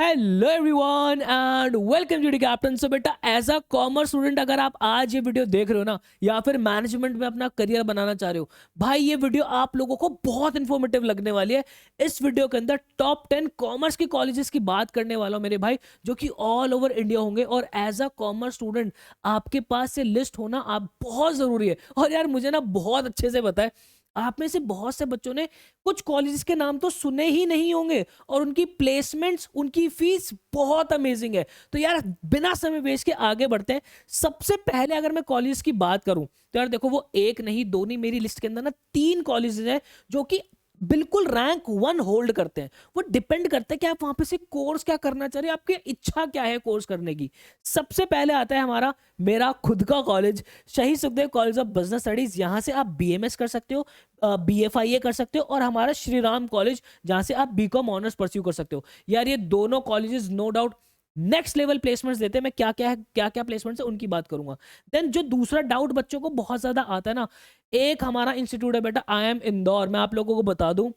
Hello everyone and welcome to the captain. So बेटा as अ commerce student अगर आप आज ये वीडियो देख रहे हो ना, या फिर मैनेजमेंट में अपना करियर बनाना चाह रहे हो, भाई ये वीडियो आप लोगों को बहुत इंफॉर्मेटिव लगने वाली है। इस वीडियो के अंदर टॉप 10 कॉमर्स के कॉलेजेस की बात करने वाला हूं मेरे भाई, जो कि ऑल ओवर इंडिया होंगे। और एज अ कॉमर्स स्टूडेंट आपके पास से लिस्ट होना आप बहुत जरूरी है। और यार मुझे ना बहुत अच्छे से पता है आप में से बहुत से बच्चों ने कुछ कॉलेजेस के नाम तो सुने ही नहीं होंगे, और उनकी प्लेसमेंट्स, उनकी फीस बहुत अमेजिंग है। तो यार बिना समय वेस्ट के आगे बढ़ते हैं। सबसे पहले अगर मैं कॉलेज की बात करूं तो यार देखो, वो एक नहीं दो नहीं, मेरी लिस्ट के अंदर ना 3 कॉलेजेस हैं जो कि बिल्कुल रैंक 1 होल्ड करते हैं। वो डिपेंड करता है कि आप वहां पे से कोर्स क्या करना चाह रहे हैं, आपकी इच्छा क्या है कोर्स करने की। सबसे पहले आता है हमारा, मेरा खुद का कॉलेज, शहीद Sukhdev college of business studies. यहां से आप बीएमएस कर सकते हो, बीएफआईए कर सकते हो, और हमारा श्री राम कॉलेज जहां से आप बीकॉम ऑनर्स परस्यू कर सकते हो। यार ये दोनों colleges no doubt next level placements देते हैं। मैं क्या क्या प्लेसमेंट्स है उनकी बात करूंगा। देन जो दूसरा डाउट बच्चों को बहुत ज्यादा आता है ना, एक हमारा इंस्टीट्यूट है बेटा IIM इंदौर। मैं आप लोगों को बता दूं,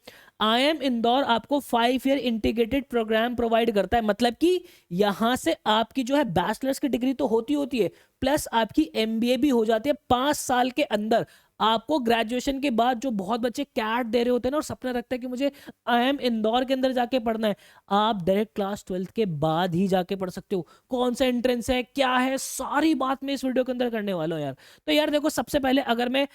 IIM इंदौर आपको 5 ईयर इंटीग्रेटेड प्रोग्राम प्रोवाइड करता है। मतलब कि यहां से आपकी जो है बैचलर्स की डिग्री तो होती है, प्लस आपकी एमबीए भी हो जाती है 5 साल के अंदर। आपको ग्रेजुएशन के बाद, जो बहुत बच्चे कैट दे रहे होते हैं ना और सपना रखते हैं कि मुझे IIM इंदौर के अंदर जाके पढ़ना है, आप डायरेक्ट क्लास 12th के बाद ही जाके पढ़ सकते हो। कौन सा एंट्रेंस है, क्या है, सारी बात मैं इस वीडियो के अंदर करने वाला हूं यार। तो यार देखो, सबसे पहले अगर मैं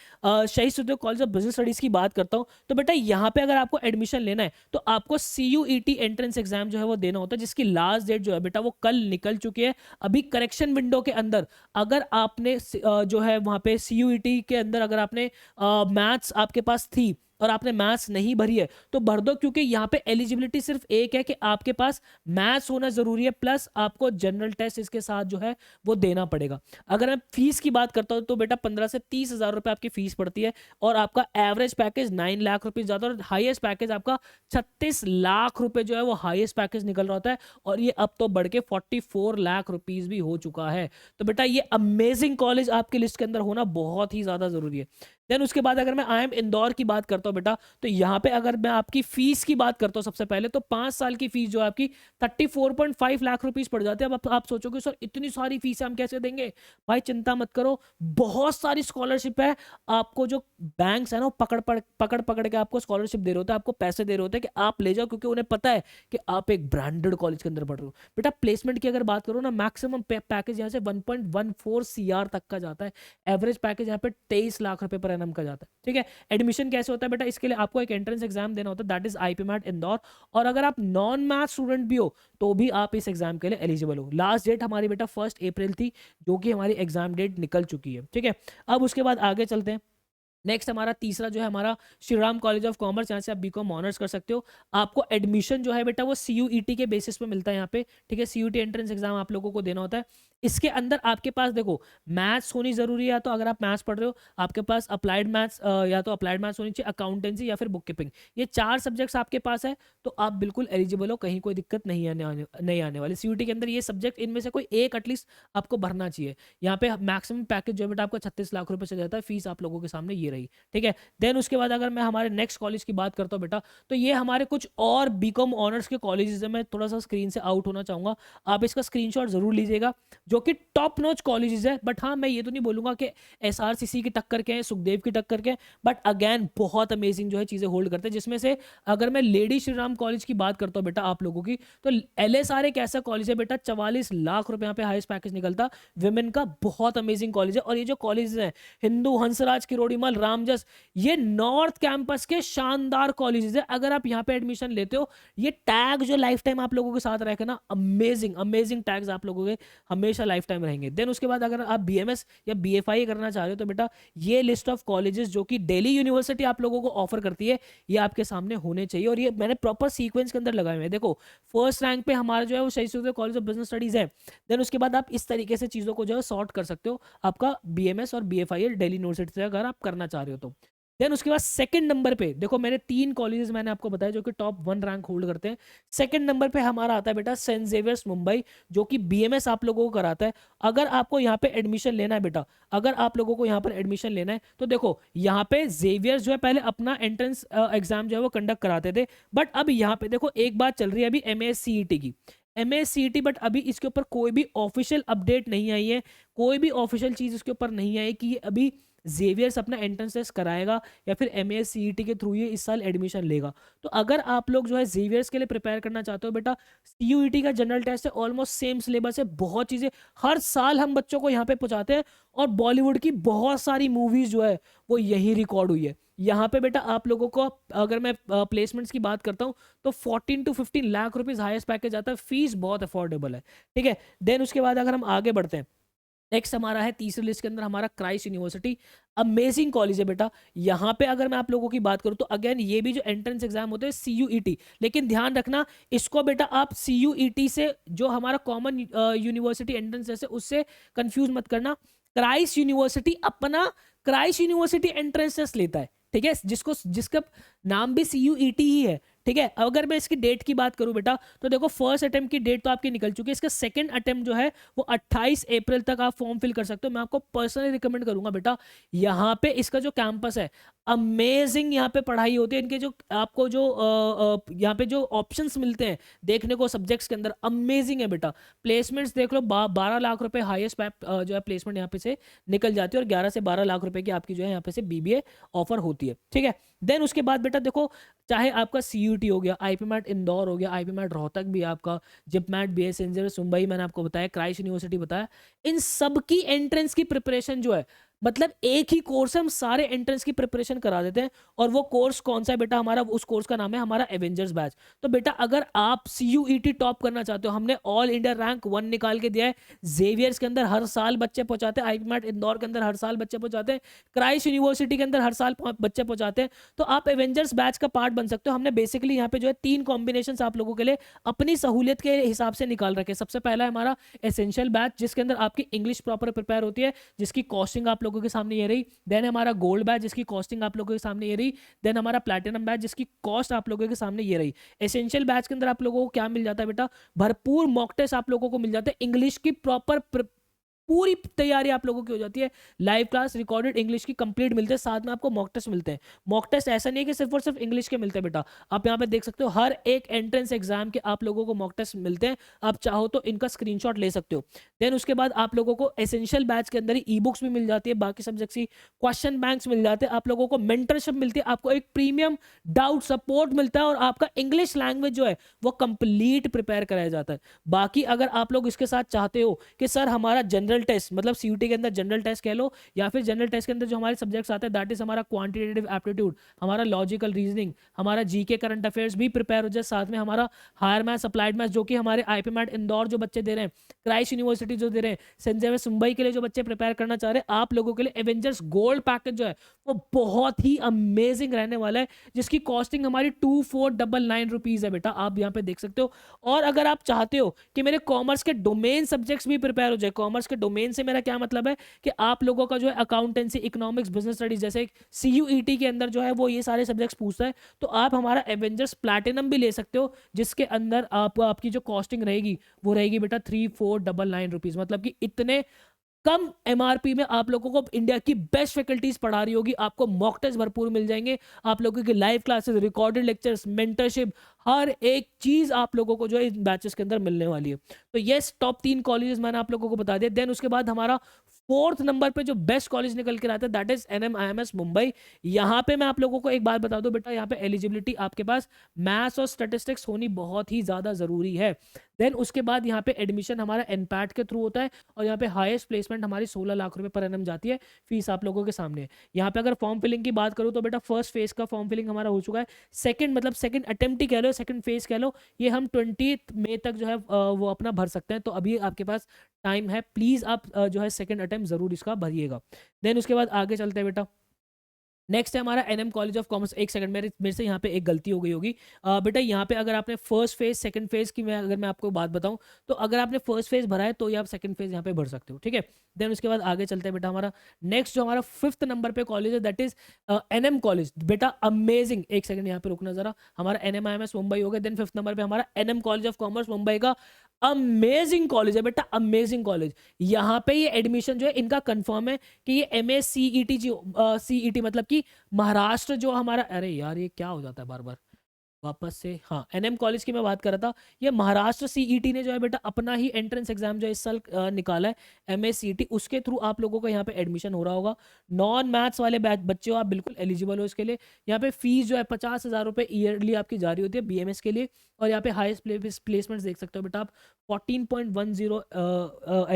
शहीद Sukhdev college of business studies की बात करता हूं, तो बेटा यहाँ पे अगर आपको एडमिशन लेना है तो आपको CUET एंट्रेंस एग्जाम जो है वो देना होता है, जिसकी लास्ट डेट जो है बेटा वो कल निकल चुकी है। अभी करेक्शन विंडो के अंदर अगर आपने जो है वहां पे CUET के अंदर अगर आपने मैथ्स आपके पास थी और आपने मैथ्स नहीं भरी है तो भर दो, क्योंकि यहाँ पे एलिजिबिलिटी सिर्फ एक है कि आपके पास मैथ्स होना जरूरी है, प्लस आपको जनरल टेस्ट इसके साथ जो है वो देना पड़ेगा। अगर मैं फीस की बात करता हूँ तो बेटा 15 से 30 हजार रुपए आपकी फीस पड़ती है, और आपका एवरेज पैकेज 9 लाख रुपए जाता है, और हाईएस्ट पैकेज आपका 36 लाख रुपए जो है वो हाईएस्ट पैकेज निकल रहा होता है, और ये अब तो बढ़ के 44 लाख रुपीज भी हो चुका है। तो बेटा ये अमेजिंग कॉलेज आपकी लिस्ट के अंदर होना बहुत ही ज्यादा जरूरी है। देन उसके बाद अगर मैं IIM इंदौर की बात करता हूँ बेटा, तो यहाँ पे अगर मैं आपकी फीस की बात करता हूँ सबसे पहले, तो 5 साल की फीस जो है आपकी 34.5 लाख रुपीस पड़ जाती है। अब आप सोचोगे सर इतनी सारी फीस हम कैसे देंगे। भाई चिंता मत करो, बहुत सारी स्कॉलरशिप है। आपको जो बैंक्स है ना, पकड़ पकड़ के आपको स्कॉलरशिप दे रहे होते हैं, आपको पैसे दे रहे होते हैं कि आप ले जाओ, क्योंकि उन्हें पता है कि आप एक ब्रांडेड कॉलेज के अंदर पढ़ रहे हो। बेटा प्लेसमेंट की अगर बात करो ना, मैक्सिमम पैकेज यहाँ से 1.14 CR तक का जाता है। एवरेज पैकेज यहाँ पे 23 लाख रुपए पर एनम का जाता है। ठीक है, एडमिशन कैसे होता है बेटा, इसके लिए आपको एक एंट्रेंस एग्जाम देना होता है, दैट इज IPMAT इंदौर। और अगर आप नॉन मैथ स्टूडेंट भी हो तो भी आप इस एग्जाम के लिए एलिजिबल हो। लास्ट डेट हमारी बेटा 1 अप्रैल थी, जो कि हमारी एग्जाम डेट निकल चुकी है। ठीक है, अब उसके बाद आगे चलते हैं। नेक्स्ट हमारा तीसरा जो है हमारा Shri Ram college of commerce, यहाँ से आप बीकॉम ऑनर्स कर सकते हो। आपको एडमिशन जो है बेटा वो CUET के बेसिस पे मिलता है यहाँ पे। ठीक है, CUET एंट्रेंस एग्जाम आप लोगों को देना होता है। इसके अंदर आपके पास देखो मैथ्स होनी जरूरी है, तो अगर आप मैथ्स पढ़ रहे हो आपके पास अप्लाइड मैथ्स, या तो अप्लाइड मैथ्स होनी चाहिए, अकाउंटेंसी या फिर बुक कीपिंग, ये 4 सब्जेक्ट्स आपके पास है, तो आप बिल्कुल एलिजिबल हो, कहीं कोई दिक्कत नहीं आने वाली। CUET के अंदर ये सब्जेक्ट इनमें से कोई एक एटलीस्ट आपको भरना चाहिए। यहाँ पे मैक्सिमम पैकेज जो है बेटा आपको 36 लाख रुपए से जाता है। फीस आप लोगों के सामने ये रही। ठीक है, देन उसके बाद अगर मैं हमारे नेक्स्ट कॉलेज की बात करता हूँ बेटा, तो ये हमारे कुछ और बीकॉम ऑनर्स के कॉलेजेस है। मैं थोड़ा सा स्क्रीन से आउट होना चाहूंगा, आप इसका स्क्रीनशॉट जरूर लीजिएगा, जो कि टॉप नॉच कॉलेजेस है। बट हाँ, मैं ये तो नहीं बोलूंगा कि SRCC की टक्कर के हैं, सुखदेव की टक्कर के हैं, बट अगेन बहुत अमेजिंग जो है चीजें होल्ड करते हैं। जिसमें से अगर मैं लेडी श्री राम कॉलेज की बात करता हूँ बेटा आप लोगों की, तो LSR एक ऐसा कॉलेज है बेटा, 44 लाख रुपए यहाँ पे हाईएस्ट पैकेज निकलता, विमेन का बहुत अमेजिंग कॉलेज है। और ये जो कॉलेज है, हिंदू, हंसराज, किरोड़ीमल, रामजस, ये नॉर्थ कैंपस के शानदार कॉलेजेस है। अगर आप यहाँ पे एडमिशन लेते हो, ये टैग जो लाइफ टाइम आप लोगों के साथ रहेगा ना, अमेजिंग अमेजिंग टैग्स आप लोगों के हमेशा लाइफ टाइम रहेंगे। देन उसके बाद अगर आप BMS या BFI करना चाह रहे हो, तो बेटा ये लिस्ट ऑफ कॉलेजेस जो कि दिल्ली यूनिवर्सिटी आप लोगों को ऑफर करती है, ये आपके सामने होने चाहिए। और ये मैंने प्रॉपर सीक्वेंस के अंदर लगाए हुए हैं। देखो फर्स्ट रैंक पे हमारा जो है वो शहीद Sukhdev college of business studies है। देन उसके बाद आप इस तरीके से चीजों को जो है सॉर्ट कर सकते हो, आपका BMS और BFI दिल्ली यूनिवर्सिटी से अगर आप करना चाह रहे हो तो। देन उसके बाद सेकंड नंबर पे देखो, मैंने 3 कॉलेजेस मैंने आपको बताया जो कि टॉप 1 रैंक होल्ड करते हैं। सेकंड नंबर पे हमारा आता है बेटा सेंट जेवियर्स मुंबई, जो कि BMS आप लोगों को कराता है। अगर आपको यहाँ पे एडमिशन लेना है बेटा, अगर आप लोगों को यहाँ पर एडमिशन लेना है, तो देखो यहाँ पे जेवियर्स जो है पहले अपना एंट्रेंस एग्जाम जो है वो कंडक्ट कराते थे, बट अब यहाँ पे देखो एक बात चल रही है अभी MAS CET की। MACET, बट अभी इसके ऊपर कोई भी ऑफिशियल अपडेट नहीं आई है, कोई भी ऑफिशियल चीज़ इसके ऊपर नहीं आई कि ये अभी जेवियर्स अपना एंट्रेंस टेस्ट कराएगा या फिर MACET के थ्रू ये इस साल एडमिशन लेगा। तो अगर आप लोग जो है जेवियर्स के लिए प्रिपेयर करना चाहते हो बेटा, CUET का जनरल टेस्ट है, ऑलमोस्ट सेम सिलेबस है, बहुत चीज़ें हर साल हम बच्चों को यहाँ पे पहुँचाते हैं, और बॉलीवुड की बहुत सारी मूवीज़ जो है वो यही रिकॉर्ड हुई है। यहाँ पे बेटा आप लोगों को, अगर मैं प्लेसमेंट्स की बात करता हूँ, तो 14 to 15 lakh rupees highest package आता है, फीस बहुत अफोर्डेबल है, ठीक है। देन उसके बाद अगर हम आगे बढ़ते हैं, नेक्स्ट हमारा है तीसरी लिस्ट के अंदर हमारा क्राइस्ट यूनिवर्सिटी। अमेजिंग कॉलेज है बेटा। यहाँ पे अगर मैं आप लोगों की बात करूँ तो अगेन ये भी जो एंट्रेंस एग्जाम होते हैं CUET, लेकिन ध्यान रखना इसको बेटा आप CUET से, जो हमारा कॉमन यूनिवर्सिटी एंट्रेंस है, उससे कंफ्यूज मत करना। क्राइस्ट यूनिवर्सिटी अपना क्राइस्ट यूनिवर्सिटी एंट्रेंस टेस्ट लेता है, ठीक है, जिसका नाम भी CUET ही है, ठीक है। अगर मैं इसकी डेट की बात करूं बेटा, तो देखो फर्स्ट अटेम्प्ट की डेट तो आपकी निकल चुकी है, इसका सेकंड अटेम्प्ट जो है वो 28 अप्रैल तक आप फॉर्म फिल कर सकते हो। मैं आपको पर्सनली रिकमेंड करूंगा बेटा, यहाँ पे इसका जो कैंपस है अमेजिंग, यहाँ पे पढ़ाई होती है, इनके जो आपको जो यहाँ पे जो ऑप्शंस मिलते हैं देखने को सब्जेक्ट्स के अंदर, अमेजिंग है बेटा। प्लेसमेंट्स देख लो, 12 लाख रुपए हाईएस्ट जो है प्लेसमेंट यहाँ पे से निकल जाती है, और 11 से 12 लाख रुपए की आपकी जो है यहाँ पे से BBA ऑफर होती है, ठीक है। देन उसके बाद बेटा देखो, चाहे आपका CUET हो गया, IPMAT इंदौर हो गया, IPMAT रोहतक भी आपका, जिपमैट BS इंजीनियर्स मुंबई मैंने आपको बताया, क्राइस्ट यूनिवर्सिटी बताया, इन सब की एंट्रेंस की प्रिपरेशन जो है, मतलब एक ही कोर्स है, हम सारे एंट्रेंस की प्रिपरेशन करा देते हैं। और वो कोर्स कौन सा है बेटा हमारा, उस कोर्स का नाम है हमारा एवेंजर्स बैच। तो बेटा अगर आप CUET टॉप करना चाहते हो, हमने ऑल इंडिया रैंक 1 निकाल के दिया है। जेवियर्स के अंदर हर साल बच्चे पहुंचाते हैं, IPMAT इंदौर के अंदर हर साल बच्चे पहुंचाते हैं, क्राइस्ट यूनिवर्सिटी के अंदर हर साल बच्चे पहुंचाते हैं। तो आप एवेंजर्स बैच का पार्ट बन सकते हो। हमने बेसिकली यहाँ पे जो है 3 कॉम्बिनेशन आप लोगों के लिए अपनी सहूलियत के हिसाब से निकाल रखे। सबसे पहला है हमारा एसेंशियल बैच, जिसके अंदर आपकी इंग्लिश प्रॉपर प्रिपेयर होती है, जिसकी कॉस्टिंग आप लोगों के सामने ये रही। देन हमारा गोल्ड बैच, जिसकी कॉस्टिंग आप लोगों के सामने ये रही। देन हमारा प्लैटिनम बैच, जिसकी कॉस्ट आप लोगों के सामने ये रही। एसेंशियल बैच के अंदर आप लोगों को क्या मिल जाता है बेटा, भरपूर मॉक टेस्ट आप लोगों को मिल जाते हैं, इंग्लिश की प्रॉपर पूरी तैयारी आप लोगों की हो जाती है। लाइव क्लास रिकॉर्डेड इंग्लिश की कंप्लीट मिलते हैं, साथ में आपको मॉक टेस्ट मिलते हैं। मॉक टेस्ट ऐसा नहीं है कि सिर्फ और सिर्फ इंग्लिश के मिलते हैं बेटा, आप यहाँ पे देख सकते हो हर एक एंट्रेंस एग्जाम के आप लोगों को मॉक टेस्ट मिलते हैं। आप चाहो तो इनका स्क्रीनशॉट ले सकते हो। देन उसके बाद आप लोगों को एसेंशियल बैच के अंदर ही ई बुक्स भी मिल जाती है, बाकी सब्जेक्ट्स की क्वेश्चन बैंक्स मिल जाते हैं, आप लोगों को मेंटरशिप मिलती है, आपको एक प्रीमियम डाउट सपोर्ट मिलता है, और आपका इंग्लिश लैंग्वेज जो है वो कंप्लीट प्रिपेयर कराया जाता है। बाकी अगर आप लोग इसके साथ चाहते हो कि सर हमारा जनरल टेस्ट, मतलब CUET के अंदर जनरल टेस्ट कह लो, या फिर जनरल टेस्ट के अंदर जो हमारे सब्जेक्ट्स आते हैं दैट इज हमारा क्वांटिटेटिव एप्टीट्यूड, हमारा लॉजिकल रीजनिंग, हमारा GK करंट अफेयर्स भी प्रिपेयर हो जाए, साथ में हमारा हायर मैथ्स अप्लाइड मैथ्स, जो कि हमारे IPMAT इंदौर जो बच्चे दे रहे हैं, क्राइस्ट यूनिवर्सिटी जो दे रहे हैं, सेंट जेवियर्स मुंबई के लिए जो बच्चे प्रिपेयर करना चाह रहे हैं, आप लोगों के लिए एवेंजर्स गोल्ड पैकेज जो है वो बहुत ही अमेजिंग रहने वाला है, जिसकी कॉस्टिंग हमारी 2499 रुपीज है बेटा, आप यहाँ पे देख सकते हो। और अगर आप चाहते हो कि मेरे कॉमर्स के डोमेन सब्जेक्ट्स भी प्रिपेयर हो जाए, कॉमर्स के डोमेन से मेरा क्या मतलब है कि आप लोगों का जो है अकाउंटेंसी, इकोनॉमिक्स, बिजनेस स्टडीज, जैसे CUET के अंदर जो है वो ये सारे सब्जेक्ट्स पूछता है, तो आप हमारा एवेंजर्स प्लैटिनम भी ले सकते हो, जिसके अंदर आपकी जो कॉस्टिंग रहेगी वो रहेगी बेटा 3499 रुपीज, मतलब कि इतने कम MRP में आप लोगों को इंडिया की बेस्ट फैकल्टीज पढ़ा रही होगी, आपको मॉक टेस्ट भरपूर मिल जाएंगे, आप लोगों की live classes, recorded lectures, mentorship, हर एक चीज आप लोगों को जो है इन बैचेस के अंदर मिलने वाली है। तो यस, टॉप 3 कॉलेजेस मैंने आप लोगों को बता दिया। देन उसके बाद हमारा 4th नंबर पे जो बेस्ट कॉलेज निकल के आता है दैट इज NMIMS मुंबई। यहाँ पे मैं आप लोगों को एक बात बता दूं बेटा, यहाँ पे एलिजिबिलिटी आपके पास मैथ्स और स्टैटिस्टिक्स होनी बहुत ही ज्यादा जरूरी है। देन उसके बाद यहाँ पे एडमिशन हमारा NPAT के थ्रू होता है, और यहाँ पे हाईएस्ट प्लेसमेंट हमारी 16 लाख रुपए पर एनम जाती है, फीस आप लोगों के सामने है। यहाँ पे अगर फॉर्म फिलिंग की बात करूँ तो बेटा फर्स्ट फेज का फॉर्म फिलिंग हमारा हो चुका है, सेकंड मतलब सेकंड अटेम्प्ट ही कह लो, सेकंड फेज कह लो, ये हम 20 मई तक जो है वो अपना भर सकते हैं। तो अभी आपके पास टाइम है, प्लीज आप जो है सेकंड अटेम्प्ट जरूर इसका भरिएगा। देन उसके बाद आगे चलते हैं बेटा, नेक्स्ट है हमारा NM कॉलेज ऑफ कॉमर्स। एक सेकंड, मेरे से यहाँ पे एक गलती हो गई होगी बेटा, यहाँ पे अगर आपने फर्स्ट फेज सेकंड फेज की अगर मैं आपको बात बताऊं, तो अगर आपने फर्स्ट फेज भरा है तो ये आप सेकंड फेज यहाँ पे भर सकते हो, ठीक है। देन उसके बाद आगे चलते हैं बेटा, हमारा नेक्स्ट जो हमारा 5th नंबर पे कॉलेज है दैट इज NM कॉलेज। बेटा अमेजिंग, एक सेकंड यहाँ पे रुकना जरा, हमारा NMIMS मुंबई हो गया। देन 5th नंबर पे हमारा NM college of commerce Mumbai का अमेजिंग कॉलेज है बेटा, अमेजिंग कॉलेज। यहाँ पे ये एडमिशन जो है इनका कंफर्म है कि ये MACET CET मतलब कि महाराष्ट्र जो हमारा, अरे यार ये क्या हो जाता है बार बार, वापस से, हाँ, एनएम कॉलेज की मैं बात कर रहा था। ये महाराष्ट्र सीईटी ने जो है बेटा अपना ही एंट्रेंस एग्जाम जो है इस साल निकाला है, एमएससीईटी, उसके थ्रू आप लोगों का यहाँ पे एडमिशन हो रहा होगा। नॉन मैथ्स वाले बच्चे हो, आप बिल्कुल एलिजिबल हो इसके लिए। यहाँ पे फीस जो है 50,000 रुपये ईयरली आपकी जारी होती है बीएमएस के लिए। और यहाँ पे हाईएस्ट प्लेसमेंट्स देख सकते हो बेटा आप, 14.10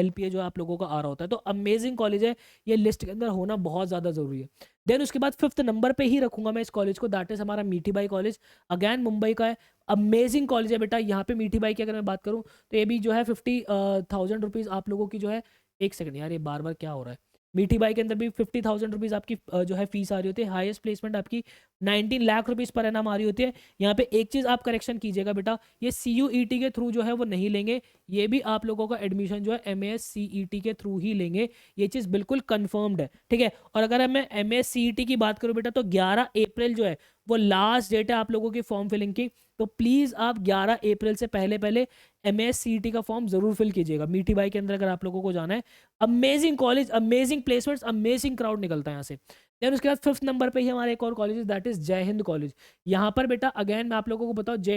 LPA जो आप लोगों का आ रहा होता है। तो अमेजिंग कॉलेज है, ये लिस्ट के अंदर होना बहुत ज़्यादा ज़रूरी है। देन उसके बाद 5th नंबर पे ही रखूंगा मैं इस कॉलेज को, दैट इज हमारा मीठी बाई कॉलेज। अगैन मुंबई का है, अमेजिंग कॉलेज है बेटा। यहाँ पे मीठी बाई की अगर मैं बात करूँ तो ये भी जो है 50,000 रुपीज़ आप लोगों की जो है, एक सेकंड यार, ये बार बार क्या हो रहा है। मीठी बाई के अंदर भी 50,000 रुपीज़ आपकी जो है फीस आ रही होती है। हाईएस्ट प्लेसमेंट आपकी 19 लाख रुपीज़ पर एनम आ रही होती है। यहाँ पे एक चीज़ आप करेक्शन कीजिएगा बेटा, ये CUET के थ्रू जो है वो नहीं लेंगे, ये भी आप लोगों का एडमिशन जो है MAS-CET के थ्रू ही लेंगे, ये चीज़ बिल्कुल कंफर्म्ड है, ठीक है। और अगर मैं MAS-CET की बात करूँ बेटा, तो 11 अप्रैल जो है वो लास्ट डेट है आप लोगों की फॉर्म फिलिंग की। तो प्लीज़ आप 11 अप्रैल से पहले पहले MAS-CET का फॉर्म ज़रूर फिल कीजिएगा मीठी बाई के अंदर अगर आप लोगों को जाना है। Amazing college, amazing placements, amazing crowd निकलता है यहाँ से। देन उसके बाद 5th नंबर पे ही हमारे एक और कॉलेज है, दैट इज जय हिंद कॉलेज। यहाँ पर बेटा अगेन मैं आप लोगों को बताऊँ, जय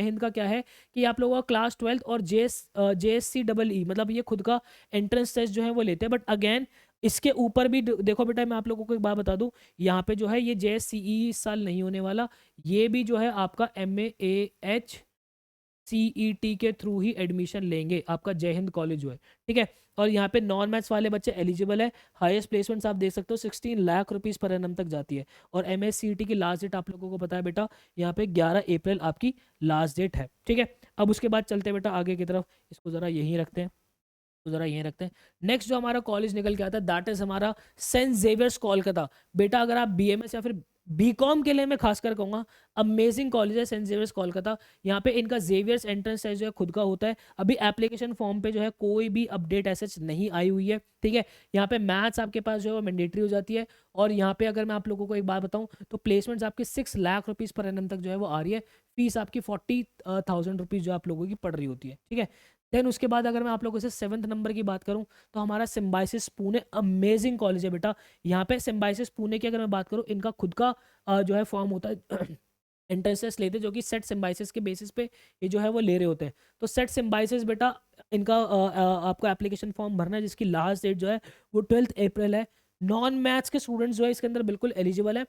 हिंद का क्या है कि आप लोगों का क्लास 12 और JSC-EE मतलब ये खुद का एंट्रेंस टेस्ट जो है वो लेते हैं। बट अगेन इसके ऊपर भी देखो बेटा, मैं आप लोगों को एक बात बता दूं, यहाँ पे जो है ये JSCE इस साल नहीं होने वाला, ये भी जो है आपका MAHCET के थ्रू ही एडमिशन लेंगे आपका जय हिंद कॉलेज जो है, ठीक है। और यहाँ पे नॉन मैथ्स वाले बच्चे एलिजिबल है। हाईएस्ट प्लेसमेंट्स आप देख सकते हो 16 लाख रुपीज़ पर एनम तक जाती है। और MAS-CET की लास्ट डेट आप लोगों को पता है बेटा, यहाँ पे 11 अप्रैल आपकी लास्ट डेट है, ठीक है। अब उसके बाद चलते बेटा आगे की तरफ, इसको ज़रा यहीं रखते हैं, तो जरा यहीं रखते हैं। नेक्स्ट जो हमारा कॉलेज निकल के आता है दैट इज हमारा सेंट जेवियर्स कोलकाता। बेटा अगर आप BMS या फिर बीकॉम के लिए मैं खासकर कहूँगा, अमेजिंग कॉलेज है सेंट जेवियर्स कोलकाता। यहाँ पे इनका जेवियर्स एंट्रेंस टेस्ट जो है खुद का होता है। अभी एप्लीकेशन फॉर्म पे जो है कोई भी अपडेट ऐसे नहीं आई हुई है, ठीक है। यहाँ पे मैथ्स आपके पास जो है वो मैंडेटरी हो जाती है। और यहाँ पे अगर मैं आप लोगों को एक बात बताऊँ तो प्लेसमेंट्स आपकी 6 लाख रुपीज़ पर एनम तक जो है वो आ रही है। फीस आपकी 40,000 रुपीज़ जो आप लोगों की पड़ रही होती है, ठीक है। देन उसके बाद अगर मैं आप लोगों से 7th नंबर की बात करूं तो हमारा सिम्बाइसिस पुणे, अमेजिंग कॉलेज है बेटा। यहाँ पे सिम्बाइसिस पुणे की अगर मैं बात करूं, इनका खुद का जो है फॉर्म होता है एंट्रेंस टेस्ट लेते हैं, जो कि सेट सिम्बाइसिस के बेसिस पे ये जो है वो ले रहे होते हैं। तो सेट सिम्बाइसिस बेटा इनका आपको एप्लीकेशन फॉर्म भरना है, जिसकी लास्ट डेट जो है वो 12 अप्रैल है। नॉन मैथ्स के स्टूडेंट्स जो है इसके अंदर बिल्कुल एलिजिबल है।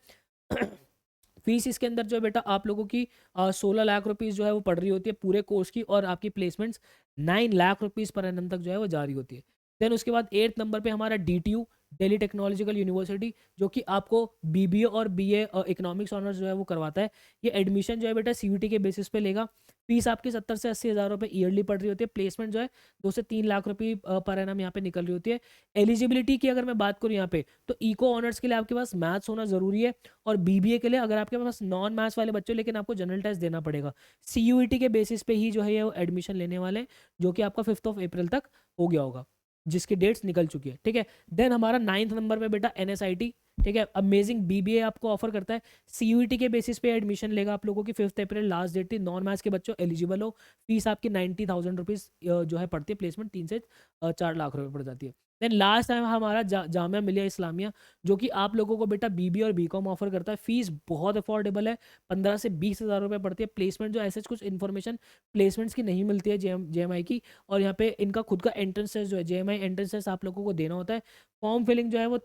फीस इसके अंदर जो है बेटा आप लोगों की 16 लाख रुपीज़ जो है वो पड़ रही होती है पूरे कोर्स की। और आपकी placements 9 lakh rupees per annum तक जो है वो जारी होती है। देन उसके बाद 8th नंबर पे हमारा DTU, दिल्ली टेक्नोलॉजिकल यूनिवर्सिटी, जो कि आपको BBA और BA इकोनॉमिक्स ऑनर्स जो है वो करवाता है। ये एडमिशन जो है बेटा CUET के बेसिस पे लेगा। फीस आपकी 70 से 80 हज़ार रुपये ईयरली पड़ रही होती है। प्लेसमेंट जो है 2 से 3 लाख रुपये पर एनम यहाँ पे निकल रही होती है। एलिजिबिलिटी की अगर मैं बात करूँ यहाँ पे, तो इको ऑनर्स के लिए आपके पास मैथ्स होना ज़रूरी है। और BBA के लिए अगर आपके पास नॉन मैथ्स वाले बच्चे, लेकिन आपको जनरल टेस्ट देना पड़ेगा। CUET के बेसिस पे ही जो है ये एडमिशन लेने वाले हैं, जो कि आपका 5 अप्रैल तक हो गया होगा, जिसकी डेट्स निकल चुकी है, ठीक है। देन हमारा 9th नंबर पे बेटा NSIT, ठीक है। अमेजिंग BBA आपको ऑफर करता है। CUET के बेसिस पे एडमिशन लेगा आप लोगों की। 5 अप्रैल लास्ट डेट थी। नॉन मैथ्स के बच्चों एलिजिबल हो। फीस आपकी 90,000 रुपीज़ जो है पड़ती है। प्लेसमेंट 3 से 4 लाख रुपए पड़ जाती है। देन लास्ट टाइम हमारा जामिया मिलिया इस्लामिया, जो कि आप लोगों को बेटा BBA और BCom ऑफर करता है। फीस बहुत अफोर्डेबल है, 15 से 20 हज़ार रुपये पड़ती है। प्लेसमेंट जो ऐसे कुछ इन्फॉर्मेशन प्लेसमेंट्स की नहीं मिलती है JMI की। और यहाँ पे इनका खुद का एंट्रेंस टेस्ट जो है, JMI एंट्रेंस टेस्ट आप लोगों को देना होता है। फॉर्म फिलिंग जो है वो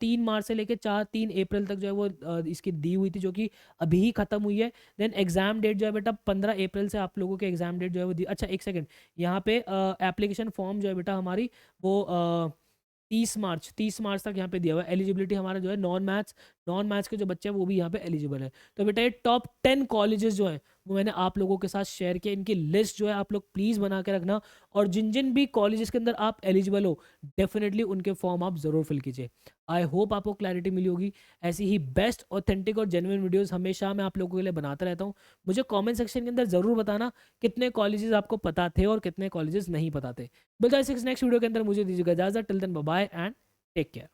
3 मार्च से लेकर 3 अप्रैल तक जो है वो इसकी दी हुई थी, जो कि अभी ही खत्म हुई है। देन एग्जाम डेट जो है बेटा 15 अप्रैल से आप लोगों के एग्जाम डेट जो है वो दी। अच्छा एक सेकंड, यहाँ पे एप्लीकेशन फॉर्म जो है बेटा हमारी वो 30 मार्च तक यहाँ पे दिया हुआ है। एलिजिबिलिटी हमारा जो है नॉन मैथ्स के जो बच्चे हैं वो भी यहाँ पे एलिजिबल है। तो बेटा ये टॉप 10 कॉलेजेस जो हैं वो मैंने आप लोगों के साथ शेयर किया। इनकी लिस्ट जो है आप लोग प्लीज़ बना के रखना। और जिन जिन भी कॉलेजेस के अंदर आप एलिजिबल हो, डेफिनेटली उनके फॉर्म आप ज़रूर फिल कीजिए। आई होप आपको क्लैरिटी मिली होगी। ऐसी ही बेस्ट, ऑथेंटिक और जेन्युइन वीडियोज़ हमेशा मैं आप लोगों के लिए बनाता रहता हूँ। मुझे कॉमेंट सेक्शन के अंदर ज़रूर बताना कितने कॉलेजेस आपको पता थे और कितने कॉलेजेस नहीं पता थे। मिलता है नेक्स्ट वीडियो के अंदर। मुझे दीजिएगा इजाज़त। Till then bye bye and take care.